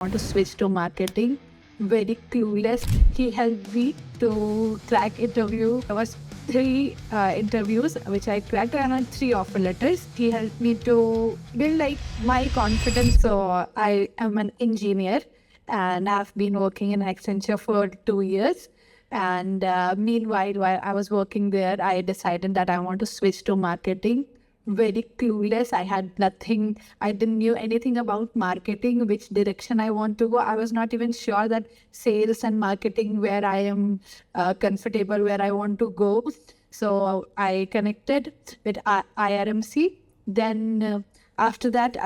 want to switch to marketing. Very clueless. He helped me to crack interview. There was three interviews which I cracked and I had three offer letters. He helped me to build my confidence. So I am an engineer and I've been working in Accenture for 2 years. And meanwhile, while I was working there, I decided that I want to switch to marketing. Very clueless. I had nothing. I didn't knew anything about marketing, which direction I want to go. I was not even sure that sales and marketing where I am comfortable, where I want to go. So I connected with IRMC. Then after that,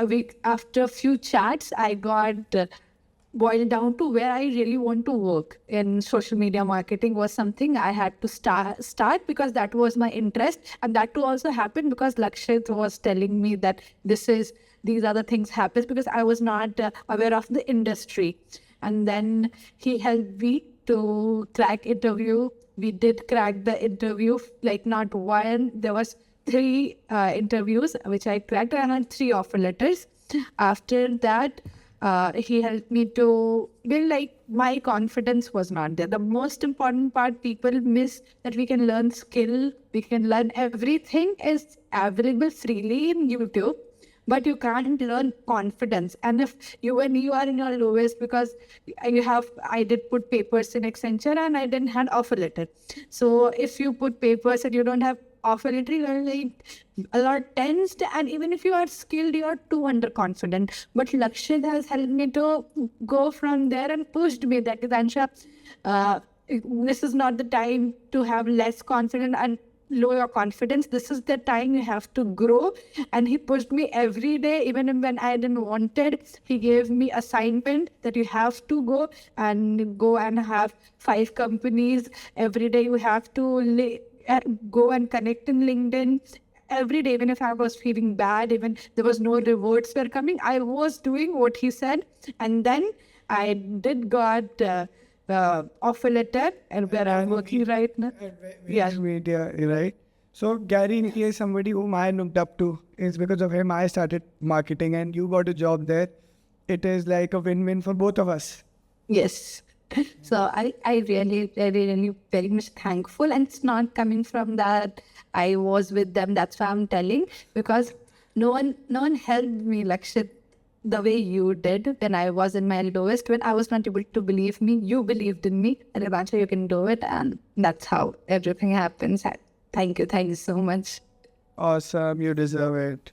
after a few chats, I got boiled down to where I really want to work. In social media marketing was something I had to start because that was my interest, and that too also happened because Lakshit was telling me that these other things happen because I was not aware of the industry. And then he helped me to crack interview. We did crack the interview, like not one. There was three interviews which I cracked and I had three offer letters. After that, he helped me to build my confidence was not there. The most important part people miss that we can learn skill, we can learn everything is available freely in YouTube, but you can't learn confidence. And when you are in your lowest, because I did put papers in Accenture and I didn't have offer letter. So if you put papers and you don't have offer letter, you're a lot tensed, and even if you are skilled, you are too underconfident. But Lakshit has helped me to go from there and pushed me that Geetansa, this is not the time to have less confidence and low your confidence. This is the time you have to grow. And he pushed me every day, even when I didn't want it. He gave me assignment that you have to go and have 5 companies every day. You have to go and connect in LinkedIn every day. Even if I was feeling bad, even there was no rewards were coming, I was doing what he said. And then I did got offer letter and where I'm working right now. Yes, media, right? So Gary is somebody whom I looked up to. It's because of him I started marketing and you got a job there. It is like a win-win for both of us. Yes. So I really, really very much thankful. And it's not coming from that I was with them. That's why I'm telling, because no one helped me, Lakshit, the way you did when I was in my lowest, when I was not able to believe me. You believed in me, and eventually you can do it. And that's how everything happens. Thank you. Thank you so much. Awesome, you deserve it.